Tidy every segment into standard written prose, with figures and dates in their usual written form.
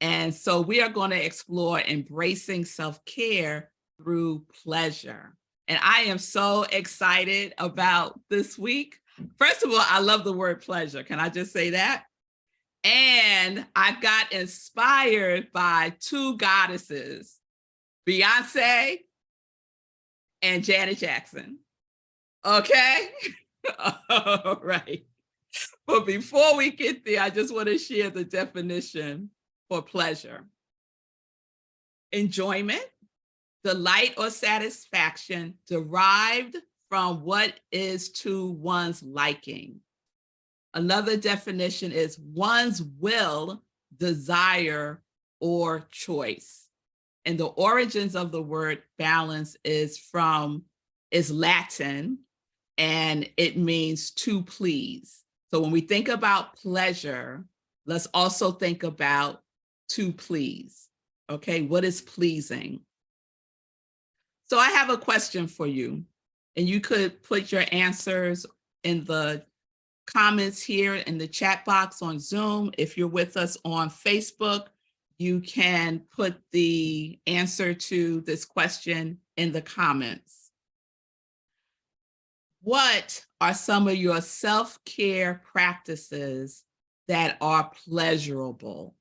And so we are going to explore embracing self-care through pleasure. And I am so excited about this week. First of all, I love the word pleasure. Can I just say that? And I got inspired by two goddesses, Beyonce and Janet Jackson. Okay? All right. But before we get there, I just want to share the definition for pleasure. Enjoyment, delight or satisfaction derived from what is to one's liking. Another definition is one's will, desire, or choice. And the origins of the word balance is Latin, and it means to please. So when we think about pleasure, let's also think about to please. Okay, what is pleasing? So I have a question for you, and you could put your answers in the comments here in the chat box on Zoom. If you're with us on Facebook, you can put the answer to this question in the comments. What are some of your self-care practices that are pleasurable?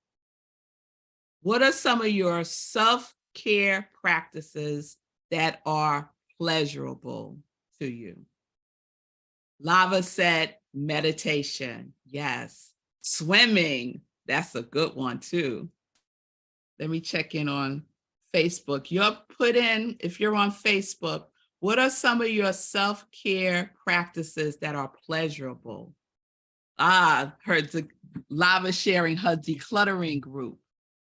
What are some of your self-care practices that are pleasurable to you? Lava said meditation. Yes. Swimming. That's a good one too. Let me check in on Facebook. If you're on Facebook, what are some of your self-care practices that are pleasurable? Heard Lava sharing her decluttering group.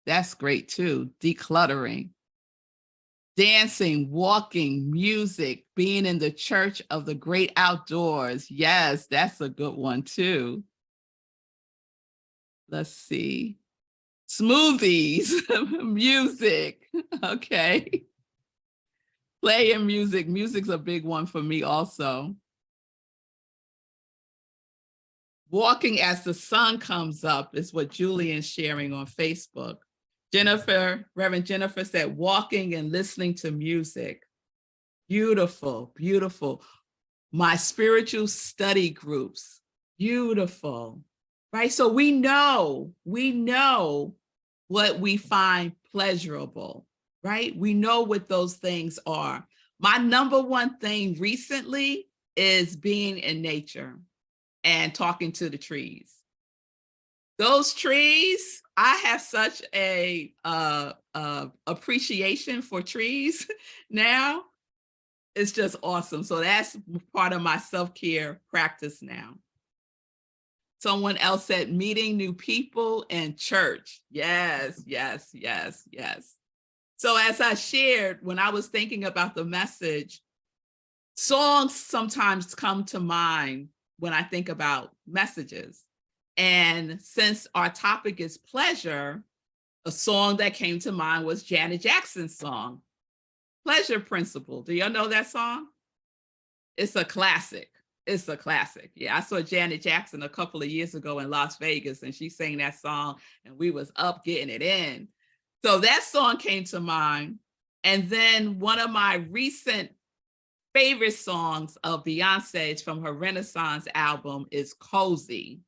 That's great too, decluttering. Dancing, walking, music, being in the church of the great outdoors. Yes, that's a good one too. Let's see. Smoothies, music. Okay. Playing music. Music's a big one for me also. Walking as the sun comes up is what Julian's sharing on Facebook. Reverend Jennifer said, walking and listening to music. Beautiful, beautiful. My spiritual study groups. Beautiful, right? So we know what we find pleasurable, right? We know what those things are. My number one thing recently is being in nature and talking to the trees. Those trees, I have such a appreciation for trees now. It's just awesome. So that's part of my self-care practice now. Someone else said meeting new people in church. Yes, yes, yes, yes. So as I shared, when I was thinking about the message, songs sometimes come to mind when I think about messages. And since our topic is pleasure, a song that came to mind was Janet Jackson's song, Pleasure Principle. Do y'all know that song? It's a classic. It's a classic. Yeah, I saw Janet Jackson a couple of years ago in Las Vegas, and she sang that song, and we was up getting it in. So that song came to mind. And then one of my recent favorite songs of Beyonce's from her Renaissance album is Cozy.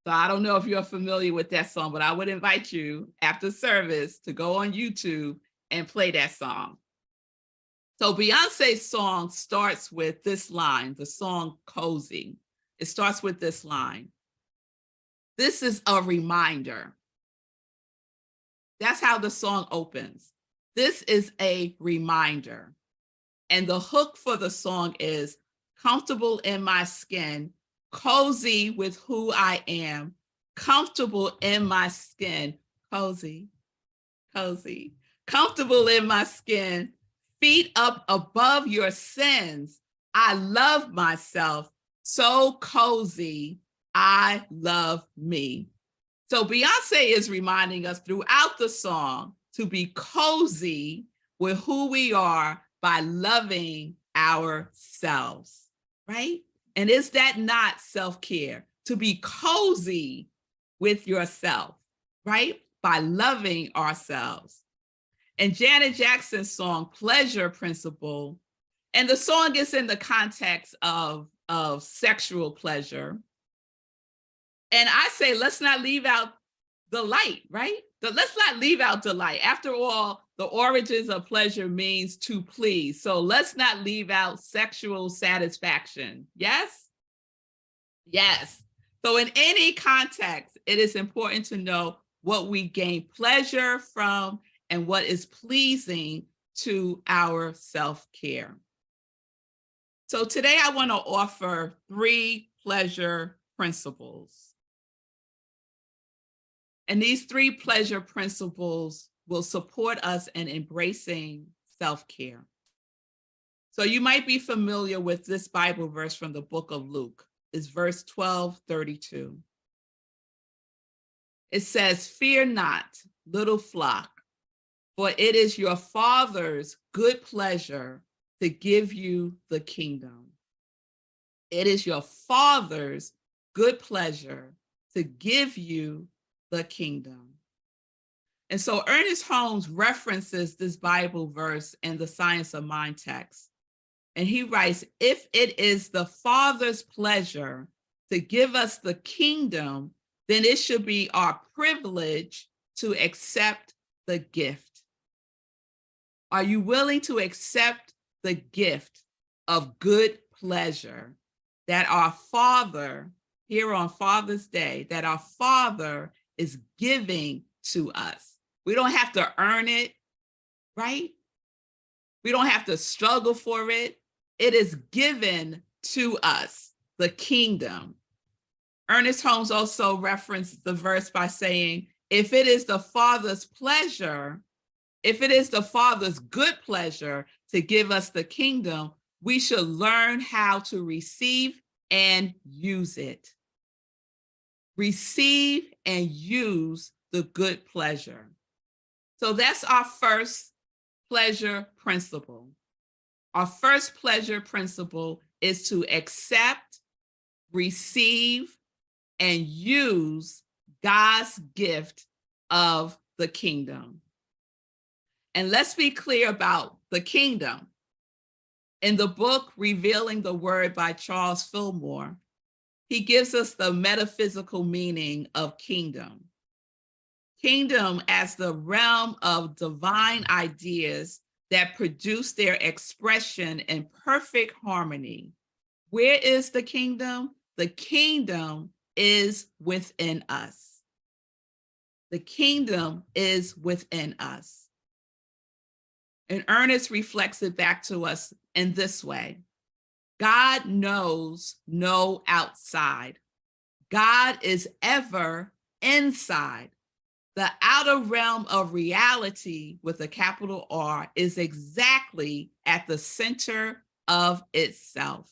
So I don't know if you're familiar with that song, but I would invite you after service to go on YouTube and play that song. So Beyonce's song starts with this line, the song Cozy. It starts with this line. This is a reminder. That's how the song opens. This is a reminder. And the hook for the song is comfortable in my skin, cozy with who I am, comfortable in my skin, cozy, cozy, comfortable in my skin, feet up above your sins. I love myself, so cozy, I love me. So Beyonce is reminding us throughout the song to be cozy with who we are by loving ourselves, right? And is that not self-care? To be cozy with yourself, right? by loving ourselves. And Janet Jackson's song, Pleasure Principle, and the song is in the context of sexual pleasure. And I say, let's not leave out delight, right? Let's not leave out delight. After all, the origins of pleasure means to please. So let's not leave out sexual satisfaction. Yes? Yes. So in any context, it is important to know what we gain pleasure from and what is pleasing to our self-care. So today I want to offer 3 pleasure principles. And these 3 pleasure principles will support us in embracing self-care. So you might be familiar with this Bible verse from the book of Luke. It's verse 12:32. It says, "Fear not, little flock, for it is your Father's good pleasure to give you the kingdom." It is your Father's good pleasure to give you the kingdom. And so Ernest Holmes references this Bible verse in the Science of Mind text. And he writes, if it is the Father's pleasure to give us the kingdom, then it should be our privilege to accept the gift. Are you willing to accept the gift of good pleasure that our Father, here on Father's Day, that our Father is giving to us? We don't have to earn it, right? We don't have to struggle for it. It is given to us, the kingdom. Ernest Holmes also referenced the verse by saying, if it is the Father's pleasure, if it is the Father's good pleasure to give us the kingdom, we should learn how to receive and use it. Receive and use the good pleasure. So that's our first pleasure principle. Our first pleasure principle is to accept, receive, and use God's gift of the kingdom. And let's be clear about the kingdom. In the book Revealing the Word by Charles Fillmore, he gives us the metaphysical meaning of kingdom. Kingdom as the realm of divine ideas that produce their expression in perfect harmony. Where is the kingdom? The kingdom is within us. The kingdom is within us. And Ernest reflects it back to us in this way. God knows no outside. God is ever inside. The outer realm of reality with a capital R is exactly at the center of itself.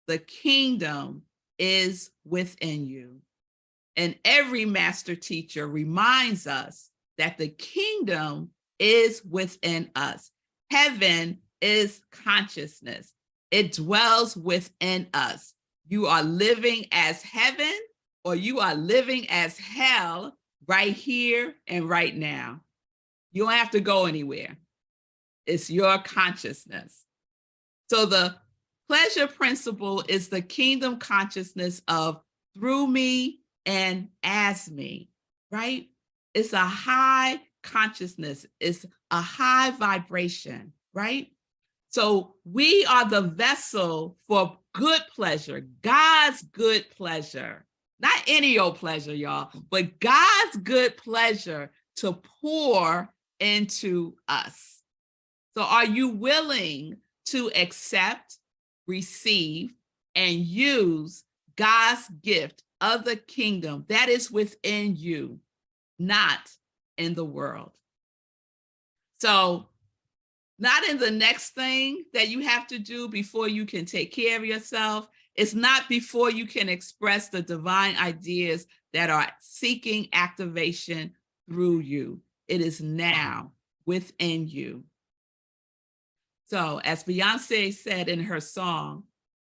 The kingdom is within you. And every master teacher reminds us that the kingdom is within us. Heaven is consciousness. It dwells within us. You are living as heaven or you are living as hell right here and right now. You don't have to go anywhere. It's your consciousness. So the pleasure principle is the kingdom consciousness of through me and as me, right? It's a high consciousness. It's a high vibration, right? So we are the vessel for good pleasure, God's good pleasure. Not any old pleasure, y'all, but God's good pleasure to pour into us. So are you willing to accept, receive, and use God's gift of the kingdom that is within you, not in the world? So not in the next thing that you have to do before you can take care of yourself. It's not before you can express the divine ideas that are seeking activation through you. It is now within you. So as Beyonce said in her song,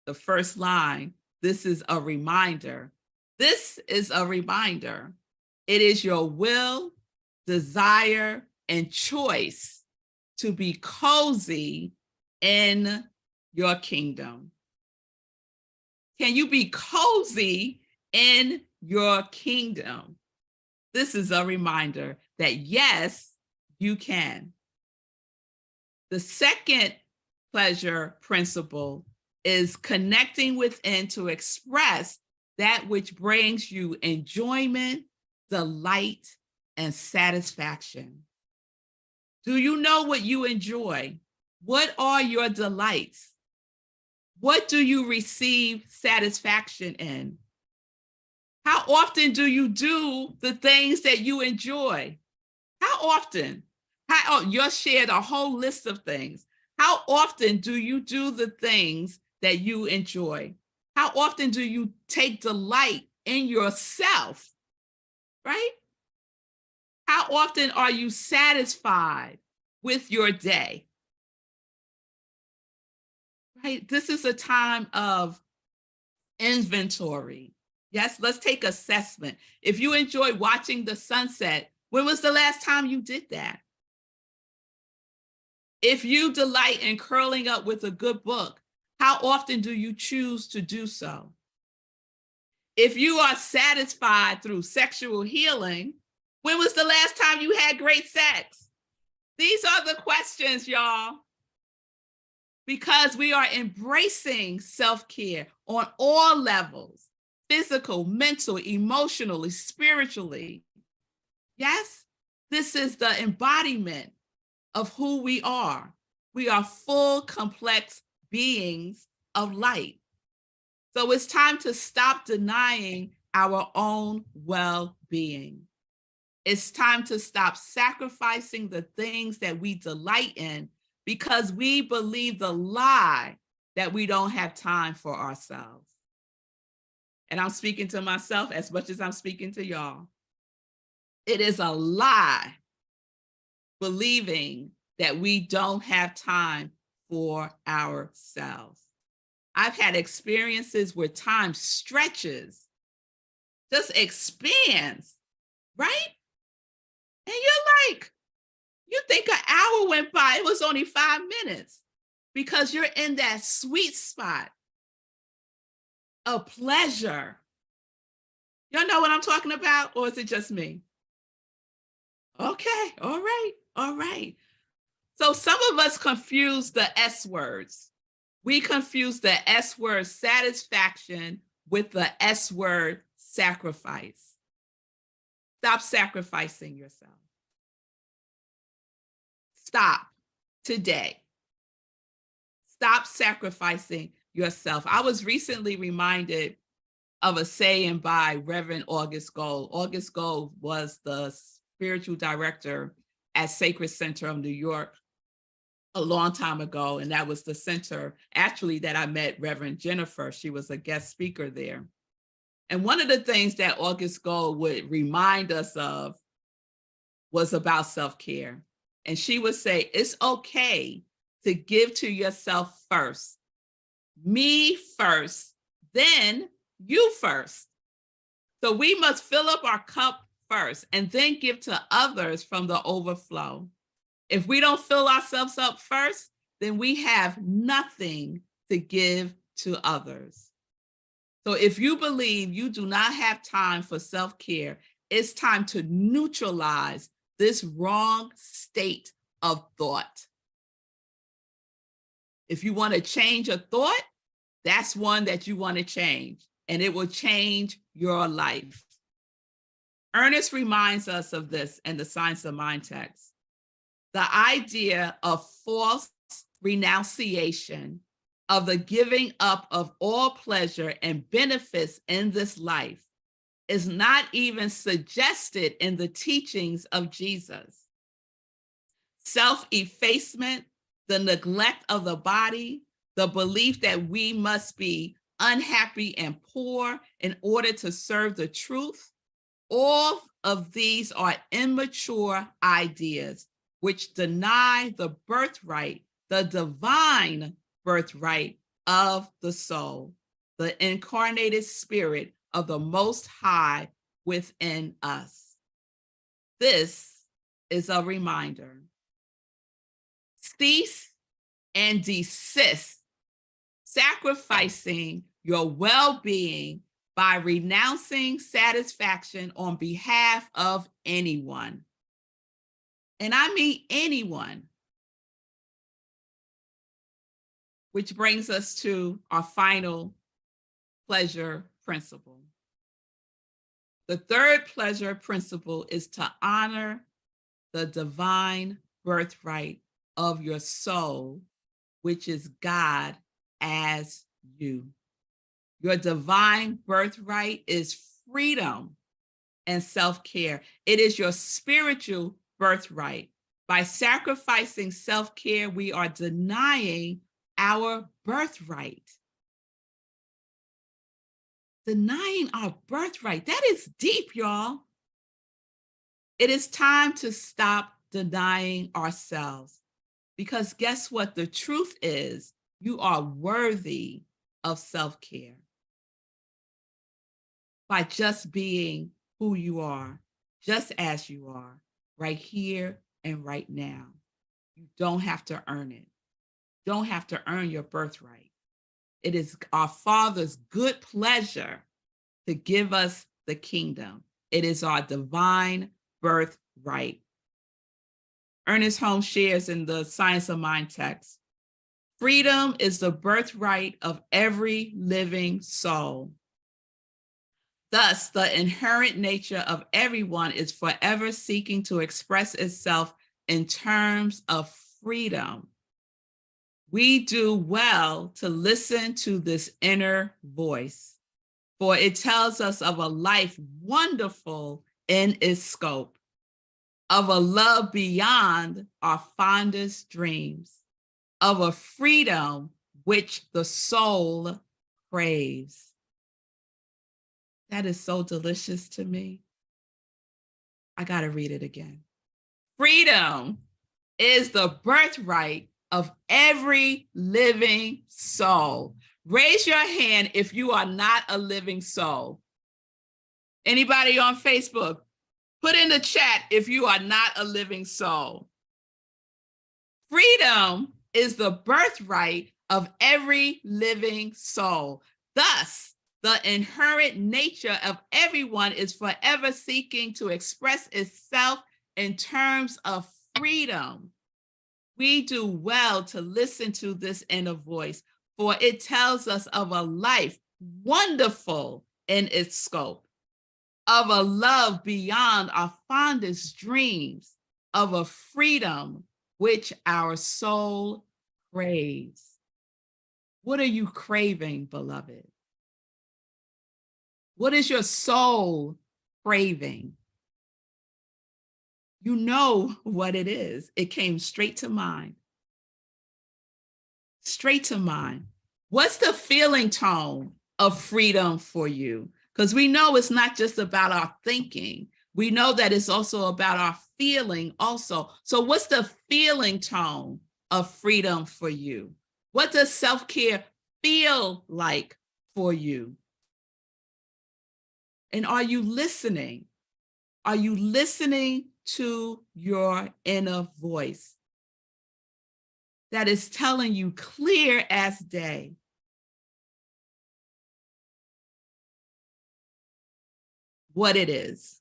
the first line, this is a reminder. This is a reminder. It is your will desire, and choice to be cozy in your kingdom? Can you be cozy in your kingdom? This is a reminder that yes, you can. The second pleasure principle is connecting within to express that which brings you enjoyment, delight, and satisfaction. Do you know what you enjoy? What are your delights? What do you receive satisfaction in? How often do you do the things that you enjoy? How often? You'll share a whole list of things. How often do you do the things that you enjoy? How often do you take delight in yourself, right? How often are you satisfied with your day? Right? This is a time of inventory. Yes, let's take assessment. If you enjoy watching the sunset, when was the last time you did that? If you delight in curling up with a good book, how often do you choose to do so? If you are satisfied through sexual healing, when was the last time you had great sex? These are the questions, y'all. Because we are embracing self-care on all levels, physical, mental, emotionally, spiritually. Yes, this is the embodiment of who we are. We are full, complex beings of light. So it's time to stop denying our own well-being. It's time to stop sacrificing the things that we delight in because we believe the lie that we don't have time for ourselves. And I'm speaking to myself as much as I'm speaking to y'all. It is a lie believing that we don't have time for ourselves. I've had experiences where time stretches, just expands, right? And you're like, you think an hour went by, it was only 5 minutes because you're in that sweet spot of pleasure. Y'all know what I'm talking about, or is it just me? Okay, all right. So some of us confuse the S words. We confuse the S word satisfaction with the S word sacrifice. Stop sacrificing yourself. Stop today. Stop sacrificing yourself. I was recently reminded of a saying by Reverend August Gold. August Gold was the spiritual director at Sacred Center of New York a long time ago. And that was the center actually that I met Reverend Jennifer. She was a guest speaker there. And one of the things that August Gold would remind us of was about self-care. And she would say, it's okay to give to yourself first. Me first, then you first. So we must fill up our cup first and then give to others from the overflow. If we don't fill ourselves up first, then we have nothing to give to others. So if you believe you do not have time for self-care, it's time to neutralize this wrong state of thought. If you want to change a thought, that's one that you want to change, and it will change your life. Ernest reminds us of this in the Science of Mind text. The idea of false renunciation, of the giving up of all pleasure and benefits in this life, is not even suggested in the teachings of Jesus. Self-effacement, the neglect of the body, the belief that we must be unhappy and poor in order to serve the truth, all of these are immature ideas which deny the birthright, the divine birthright of the soul, the incarnated spirit of the Most High within us. This is a reminder. Cease and desist sacrificing your well-being by renouncing satisfaction on behalf of anyone. And I mean anyone. Which brings us to our final pleasure principle. The third pleasure principle is to honor the divine birthright of your soul, which is God as you. Your divine birthright is freedom and self-care. It is your spiritual birthright. By sacrificing self-care, we are denying our birthright. Denying our birthright. That is deep, y'all. It is time to stop denying ourselves. Because guess what? The truth is, you are worthy of self-care. By just being who you are, just as you are, right here and right now. You don't have to earn it. You don't have to earn your birthright. It is our Father's good pleasure to give us the kingdom. It is our divine birthright. Ernest Holmes shares in the Science of Mind text, freedom is the birthright of every living soul. Thus, the inherent nature of everyone is forever seeking to express itself in terms of freedom. We do well to listen to this inner voice, for it tells us of a life wonderful in its scope, of a love beyond our fondest dreams, of a freedom which the soul craves. That is so delicious to me. I got to read it again. Freedom is the birthright of every living soul. Raise your hand if you are not a living soul. Anybody on Facebook? Put in the chat if you are not a living soul. Freedom is the birthright of every living soul. Thus, the inherent nature of everyone is forever seeking to express itself in terms of freedom. We do well to listen to this inner voice, for it tells us of a life wonderful in its scope, of a love beyond our fondest dreams, of a freedom which our soul craves. What are you craving, beloved? What is your soul craving? You know what it is. It came straight to mind. Straight to mind. What's the feeling tone of freedom for you? Because we know it's not just about our thinking. We know that it's also about our feeling also. So what's the feeling tone of freedom for you? What does self-care feel like for you? And are you listening? Are you listening to your inner voice that is telling you clear as day? What it is.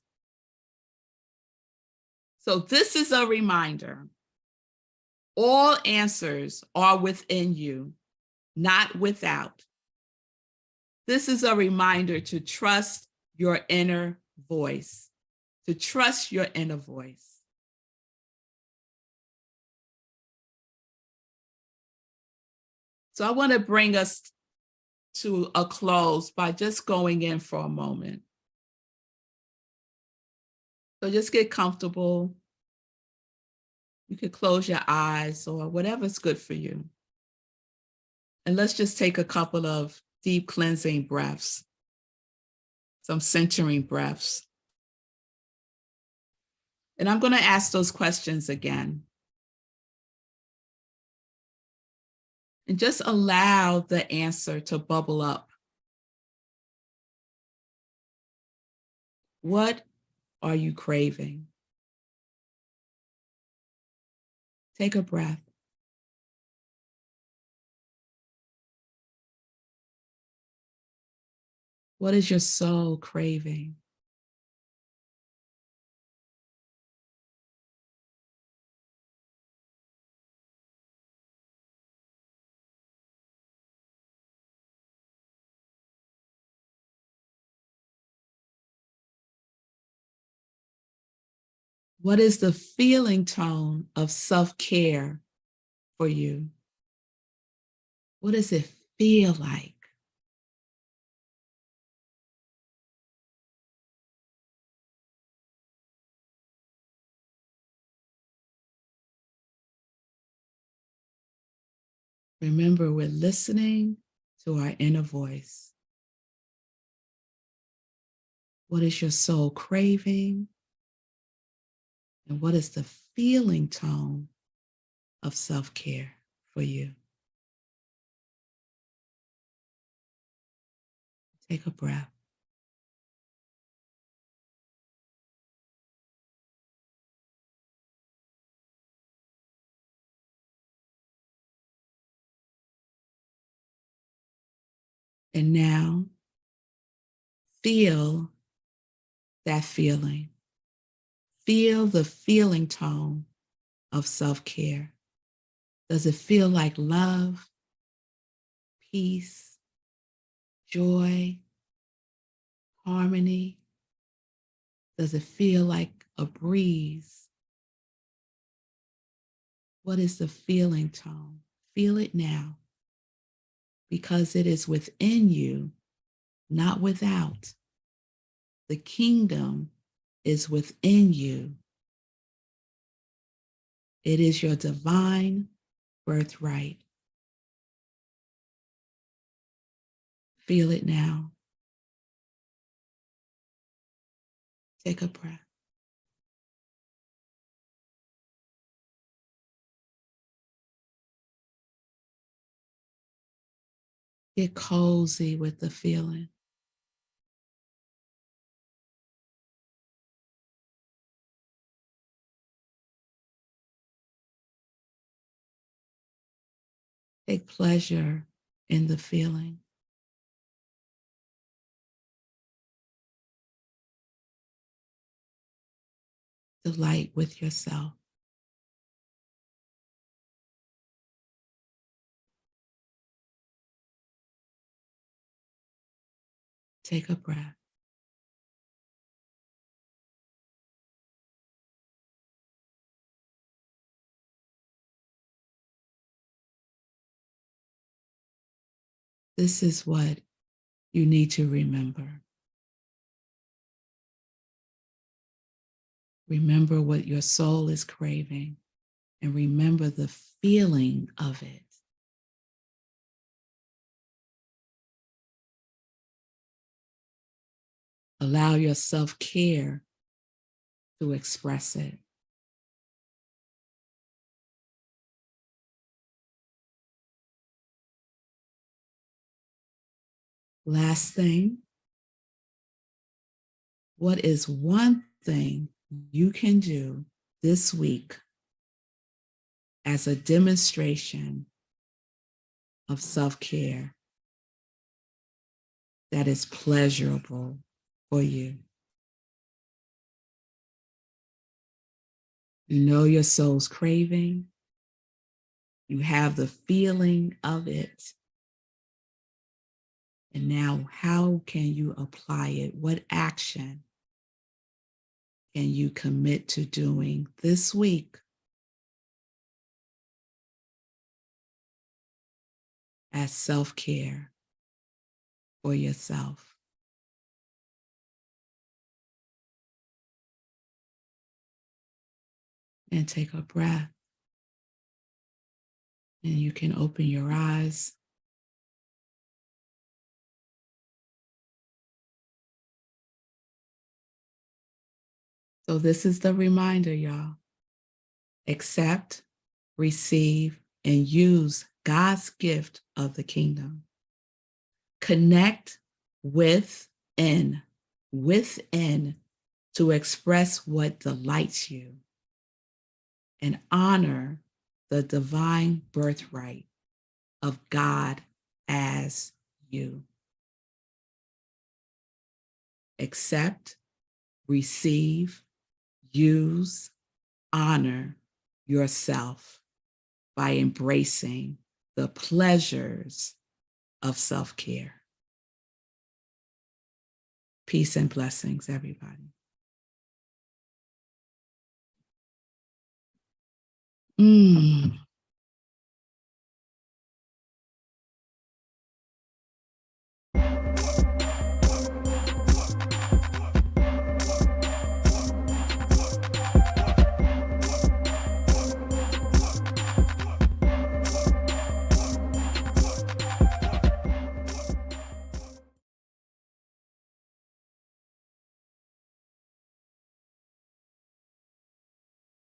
So this is a reminder. All answers are within you, not without. This is a reminder to trust your inner voice, to trust your inner voice. So I want to bring us to a close by just going in for a moment. So just get comfortable. You can close your eyes or whatever's good for you. And let's just take a couple of deep cleansing breaths, some centering breaths. And I'm going to ask those questions again. And just allow the answer to bubble up. What are you craving? Take a breath. What is your soul craving? What is the feeling tone of self-care for you? What does it feel like? Remember, we're listening to our inner voice. What is your soul craving? And what is the feeling tone of self-care for you? Take a breath. And now feel that feeling. Feel the feeling tone of self-care. Does it feel like love, peace, joy, harmony? Does it feel like a breeze? What is the feeling tone? Feel it now, because it is within you, not without. The kingdom is within you. It is your divine birthright. Feel it now. Take a breath. Get cozy with the feeling. Take pleasure in the feeling. Delight with yourself. Take a breath. This is what you need to remember. Remember what your soul is craving, and remember the feeling of it. Allow your self-care to express it. Last thing, what is one thing you can do this week as a demonstration of self-care that is pleasurable for you? You know your soul's craving. You have the feeling of it. And now, how can you apply it? What action can you commit to doing this week as self-care for yourself? And take a breath. And you can open your eyes. So this is the reminder, y'all. Accept, receive, and use God's gift of the kingdom. Connect within to express what delights you, and honor the divine birthright of God as you. Accept, receive, use, honor yourself by embracing the pleasures of self-care. Peace and blessings, everybody.